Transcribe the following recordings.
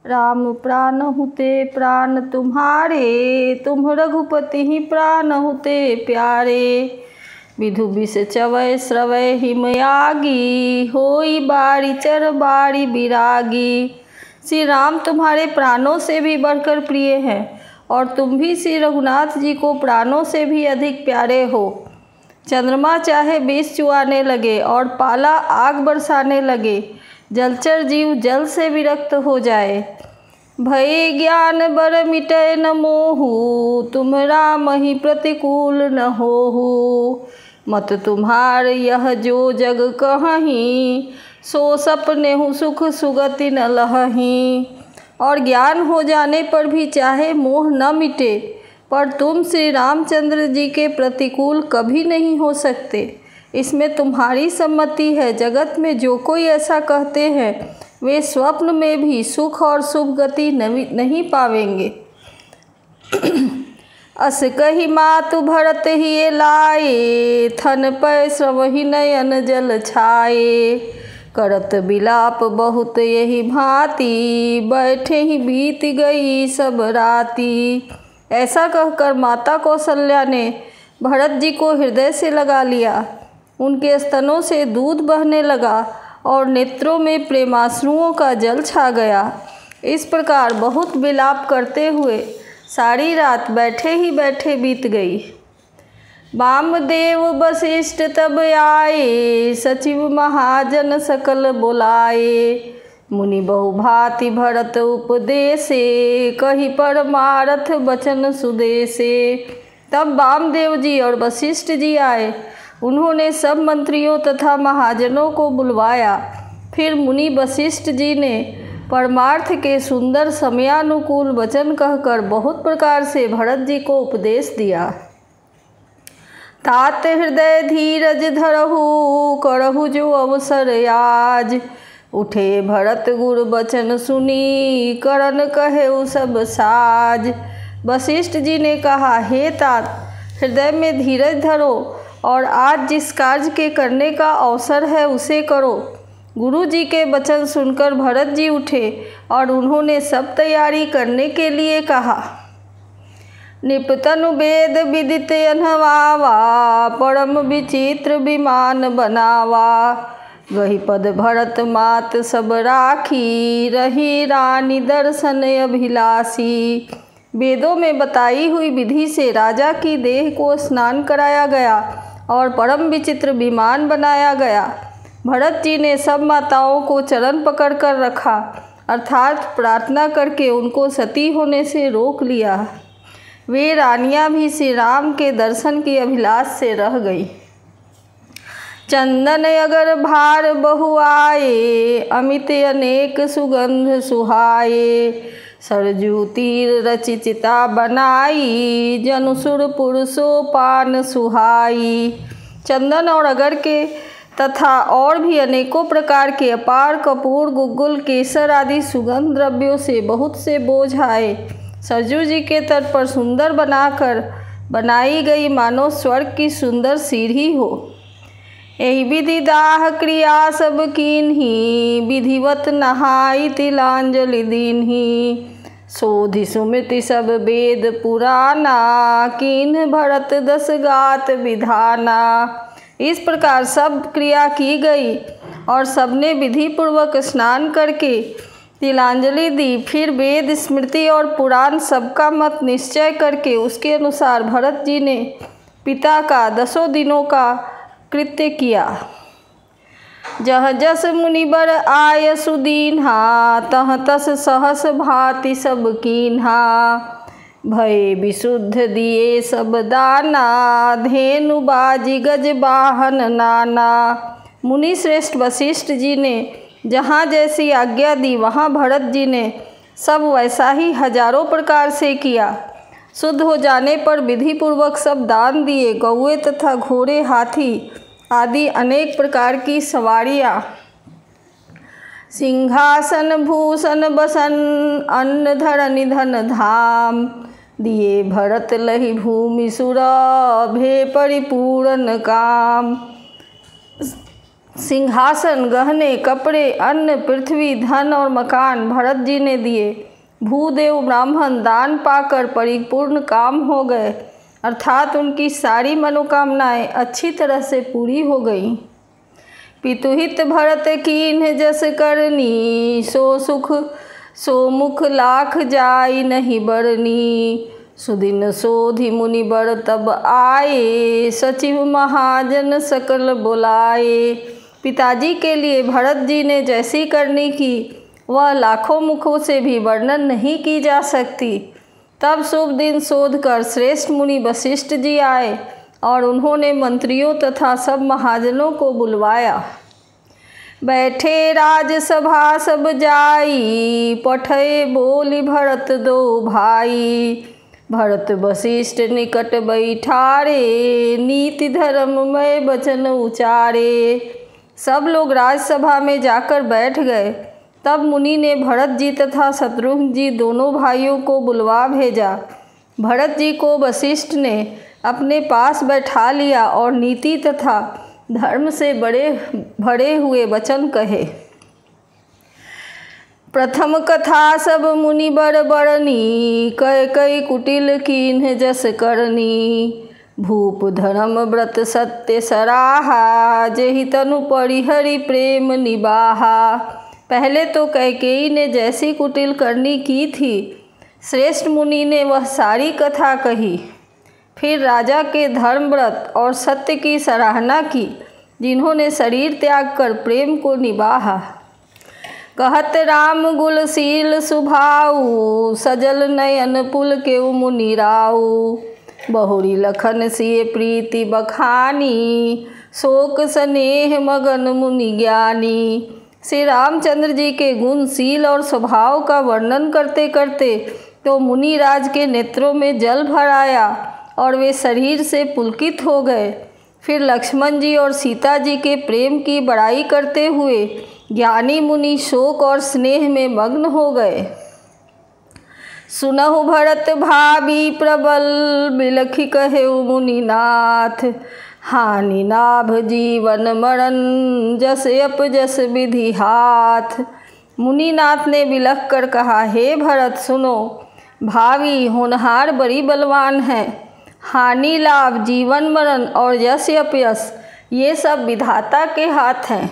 राम प्राण हुते प्राण तुम्हारे, तुम रघुपति ही प्राण हुते प्यारे। विधु विष चवै श्रवै हिमयागी, होई बारी चर बारी बिरागी। श्री राम तुम्हारे प्राणों से भी बढ़कर प्रिय हैं और तुम भी श्री रघुनाथ जी को प्राणों से भी अधिक प्यारे हो। चंद्रमा चाहे विष चुआने लगे और पाला आग बरसाने लगे, जलचर जीव जल से विरक्त हो जाए। भय ज्ञान बर मिटै न मोहु, तुम राम ही प्रतिकूल न होहु। मत तुम्हार यह जो जग कहहीं, सो सपनेहु सुख सुगति न लहहीं। और ज्ञान हो जाने पर भी चाहे मोह न मिटे, पर तुम श्री रामचंद्र जी के प्रतिकूल कभी नहीं हो सकते। इसमें तुम्हारी सम्मति है। जगत में जो कोई ऐसा कहते हैं वे स्वप्न में भी सुख और शुभ गति नहीं पावेंगे। अस कही मातु भरत ही लाए, थन पै श्रवहि नयन जल छाए। करत बिलाप बहुत यही भांति, बैठे ही बीत गई सब राती। ऐसा कहकर माता कौशल्या ने भरत जी को हृदय से लगा लिया। उनके स्तनों से दूध बहने लगा और नेत्रों में प्रेमाश्रुओं का जल छा गया। इस प्रकार बहुत विलाप करते हुए सारी रात बैठे ही बैठे बीत गई। वामदेव वशिष्ठ तब आए, सचिव महाजन सकल बुलाए। मुनि बहुभांति भरत उपदेशे, कही परमारथ बचन सुदेशे। तब वामदेव जी और वशिष्ठ जी आए। उन्होंने सब मंत्रियों तथा महाजनों को बुलवाया। फिर मुनि वशिष्ठ जी ने परमार्थ के सुंदर समयानुकूल वचन कहकर बहुत प्रकार से भरत जी को उपदेश दिया। तात हृदय धीरज धरहु, करहु जो अवसर आज। उठे भरत गुरु बचन सुनी, करन कहेउ सब साज। वशिष्ठ जी ने कहा, हे तात, हृदय में धीरज धरो और आज जिस कार्य के करने का अवसर है उसे करो। गुरु जी के वचन सुनकर भरत जी उठे और उन्होंने सब तैयारी करने के लिए कहा। निपतनु वेद विदित अनहवावा, परम विचित्र विमान बनावा। वही पद भरत मात सब राखी, रही रानी दर्शन अभिलाषी। वेदों में बताई हुई विधि से राजा की देह को स्नान कराया गया और परम विचित्र विमान बनाया गया। भरत जी ने सब माताओं को चरण पकड़कर रखा, अर्थात प्रार्थना करके उनको सती होने से रोक लिया। वे रानियां भी श्री राम के दर्शन की अभिलाष से रह गई। चंदन अगर भार बहु आए, अमित अनेक सुगंध सुहाए। सरजू तीर रचि चिता बनाई, जनुसुर पुरुषो पान सुहाई। चंदन और अगर के तथा और भी अनेकों प्रकार के अपार कपूर, गुग्गुल, केसर आदि सुगंध द्रव्यों से बहुत से बोझ आए। सरजू जी के तट पर सुंदर बनाई गई मानो स्वर्ग की सुंदर सीढ़ी हो। यही विधि दाह क्रिया सब कीन्ही, विधिवत नहाई तिलांजलि दीन्ही। सोधि सुमृति सब वेद पुराना, कीन्ह भरत दस गात विधाना। इस प्रकार सब क्रिया की गई और सबने विधि पूर्वक स्नान करके तिलांजलि दी। फिर वेद, स्मृति और पुराण सबका मत निश्चय करके उसके अनुसार भरत जी ने पिता का 10 दिनों का कृत्य किया। जह जस मुनिबर आय सुदीन्हा, तह तस सहस भांति सब कीन्हा। भय विशुद्ध दिए सब दाना, धेनु बाजी गज वाहन नाना। मुनि श्रेष्ठ वशिष्ठ जी ने जहाँ जैसी आज्ञा दी वहाँ भरत जी ने सब वैसा ही हजारों प्रकार से किया। शुद्ध हो जाने पर विधि पूर्वक सब दान दिए। गौए तथा घोड़े, हाथी आदि अनेक प्रकार की सवारियाँ, सिंहासन भूषण बसन, अन्न धरनि धन धाम। दिए भरत लहि भूमि सुर, भे परिपूर्ण काम। सिंहासन, गहने, कपड़े, अन्न, पृथ्वी, धन और मकान भरत जी ने दिए। भूदेव ब्राह्मण दान पाकर परिपूर्ण काम हो गए, अर्थात उनकी सारी मनोकामनाएं अच्छी तरह से पूरी हो गईं। पितुहित भरत कीन्ह जस करनी, सो सुख सो मुख लाख जाई नहीं बरनी। सुदिन सोधि मुनि बर तब आए, सचिव महाजन सकल बुलाए। पिताजी के लिए भरत जी ने जैसी करनी की वह लाखों मुखों से भी वर्णन नहीं की जा सकती। तब शुभ दिन शोध कर श्रेष्ठ मुनि वशिष्ठ जी आए और उन्होंने मंत्रियों तथा सब महाजनों को बुलवाया। बैठे राजसभा सब जाई, पठे बोली भरत दो भाई। भरत वशिष्ठ निकट बैठारे, नीति धर्ममय वचन उचारे। सब लोग राजसभा में जाकर बैठ गए। तब मुनि ने भरत जी तथा शत्रुघ्न जी दोनों भाइयों को बुलवा भेजा। भरत जी को वशिष्ठ ने अपने पास बैठा लिया और नीति तथा धर्म से भरे हुए वचन कहे। प्रथम कथा सब मुनि बर बरनी, कय कई कुटिल कीन्ह जस करनी। भूप धर्म व्रत सत्य सराहा, जेहि तनु परिहरि प्रेम निबाहा। पहले तो कैकेयी ने जैसी कुटिल करनी की थी, श्रेष्ठ मुनि ने वह सारी कथा कही। फिर राजा के धर्म व्रत और सत्य की सराहना की, जिन्होंने शरीर त्याग कर प्रेम को निभाया। कहत राम गुलशील सुभाऊ, सजल नयन पुल केउ मुनि राऊ। बहुरी लखन सिय प्रीति बखानी, शोक स्नेह मगन मुनि ज्ञानी। श्री रामचंद्र जी के गुणशील और स्वभाव का वर्णन करते करते तो मुनिराज के नेत्रों में जल भर आया और वे शरीर से पुलकित हो गए। फिर लक्ष्मण जी और सीता जी के प्रेम की बड़ाई करते हुए ज्ञानी मुनि शोक और स्नेह में मग्न हो गए। सुनहु भरत भाभी प्रबल, बिलखि कहेउ मुनिनाथ। हानि नाभ जीवन मरण, जस अपजस विधि हाथ। मुनिनाथ ने बिलख कर कहा, हे भरत सुनो, भावी होनहार बड़ी बलवान है। हानि लाभ, जीवन मरण और यश अपयश ये सब विधाता के हाथ हैं।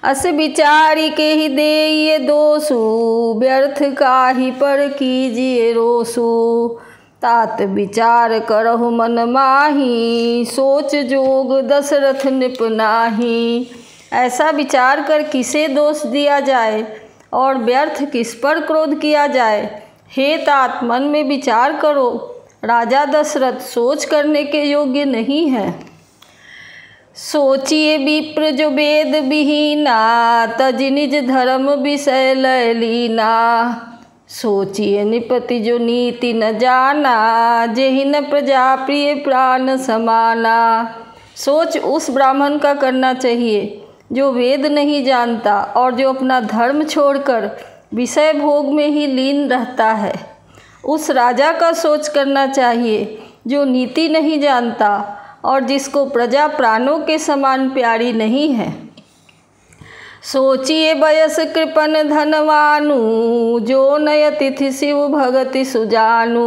अस विचारी के ही देइए दोषु, व्यर्थ काहि पर कीजिए रोसु। तात विचार करहु मन माही, सोच जोग दशरथ निप नाही। ऐसा विचार कर किसे दोष दिया जाए और व्यर्थ किस पर क्रोध किया जाए। हे तात, मन में विचार करो, राजा दशरथ सोच करने के योग्य नहीं है। सोचिए विप्र जो वेद विहीना, तज निज धर्म विषय लय लीना। सोचिए निपति जो नीति न जाना, जेहि न प्रजा प्रिय प्राण समाना। सोच उस ब्राह्मण का करना चाहिए जो वेद नहीं जानता और जो अपना धर्म छोड़कर विषय भोग में ही लीन रहता है। उस राजा का सोच करना चाहिए जो नीति नहीं जानता और जिसको प्रजा प्राणों के समान प्यारी नहीं है। सोचिए वयस कृपन धनवानु, जो नय तिथि शिव भगति सुजानु।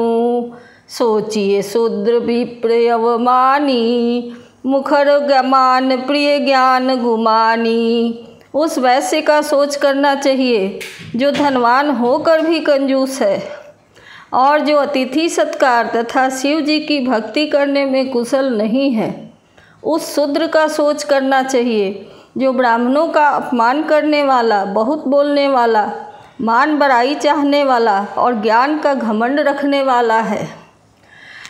सोचिए शूद्र विप्र अवमानी, मुखर गमान प्रिय ज्ञान गुमानी। उस वैश्य का सोच करना चाहिए जो धनवान होकर भी कंजूस है और जो अतिथि सत्कार तथा शिव जी की भक्ति करने में कुशल नहीं है। उस शूद्र का सोच करना चाहिए जो ब्राह्मणों का अपमान करने वाला, बहुत बोलने वाला, मान बड़ाई चाहने वाला और ज्ञान का घमंड रखने वाला है।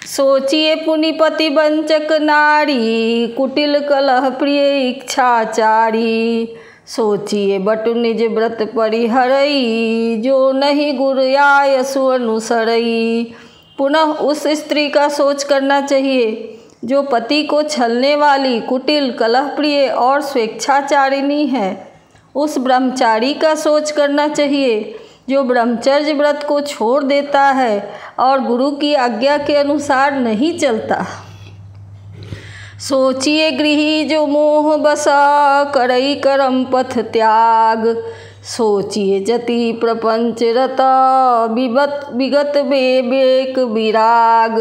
सोचिए पुनिपति वंचक नारी, कुटिल कलह प्रिय इच्छाचारी। सोचिए बटु निज व्रत परिहरई, जो नहीं गुर आयसु अनुसरई। पुनः उस स्त्री का सोच करना चाहिए जो पति को छलने वाली, कुटिल, कलह प्रिय और स्वेच्छाचारिणी है। उस ब्रह्मचारी का सोच करना चाहिए जो ब्रह्मचर्य व्रत को छोड़ देता है और गुरु की आज्ञा के अनुसार नहीं चलता। सोचिए गृही जो मोह बसा करई करम पथ त्याग। सोचिए जति प्रपंच रता विगत बेक विराग।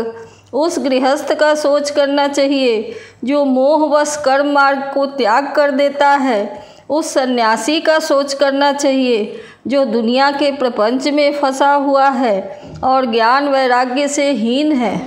उस गृहस्थ का सोच करना चाहिए जो मोहवश कर्म मार्ग को त्याग कर देता है। उस सन्यासी का सोच करना चाहिए जो दुनिया के प्रपंच में फंसा हुआ है और ज्ञान वैराग्य से हीन है।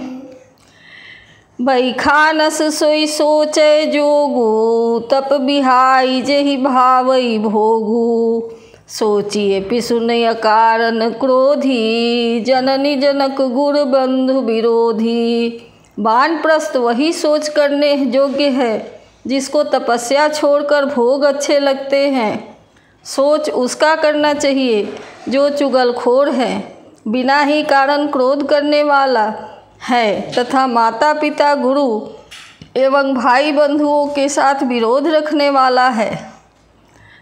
बैखानस सोई सोचे जोगु तप बिहाई जेहि भावई भोगु। सोचिए पिसुन अकारण क्रोधी जननी जनक गुर बंधु विरोधी। वानप्रस्थ वही सोच करने योग्य है जिसको तपस्या छोड़कर भोग अच्छे लगते हैं। सोच उसका करना चाहिए जो चुगलखोर है, बिना ही कारण क्रोध करने वाला है तथा माता पिता गुरु एवं भाई बंधुओं के साथ विरोध रखने वाला है।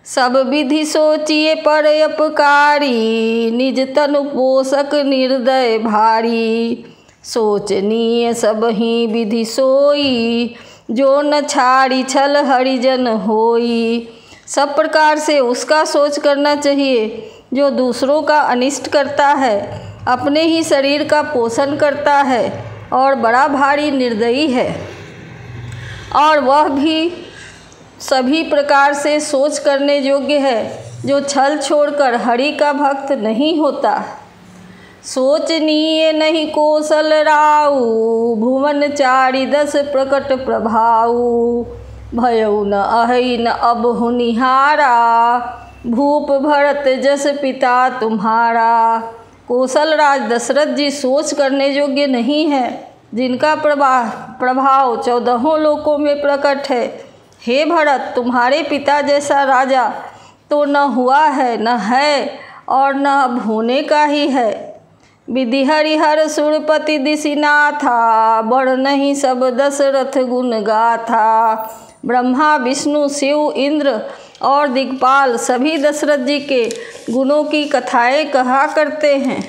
सब विधि सोचिए पर अपकारी निज तनु पोषक निर्दय भारी। सोचनीय सब ही विधि सोई जो न छाड़ी छल हरिजन होई। सब प्रकार से उसका सोच करना चाहिए जो दूसरों का अनिष्ट करता है, अपने ही शरीर का पोषण करता है और बड़ा भारी निर्दयी है। और वह भी सभी प्रकार से सोच करने योग्य है जो छल छोड़कर हरि का भक्त नहीं होता। सोचनीय नहीं कौशल राउ भुवन चारि दस प्रकट प्रभाऊ। भयउ न अहै न अब हुनिहारा भूप भरत जस पिता तुम्हारा। कौशल राज दशरथ जी सोच करने योग्य नहीं है, जिनका प्रभाव 14 लोकों में प्रकट है। हे भरत, तुम्हारे पिता जैसा राजा तो न हुआ है, न है और न अब होने का ही है। विधि हरिहर सुरपति दिशिनाथा बढ़ नहीं सब दशरथ गुण गाथा। ब्रह्मा विष्णु शिव इंद्र और दिक्पाल सभी दशरथ जी के गुणों की कथाएं कहा करते हैं।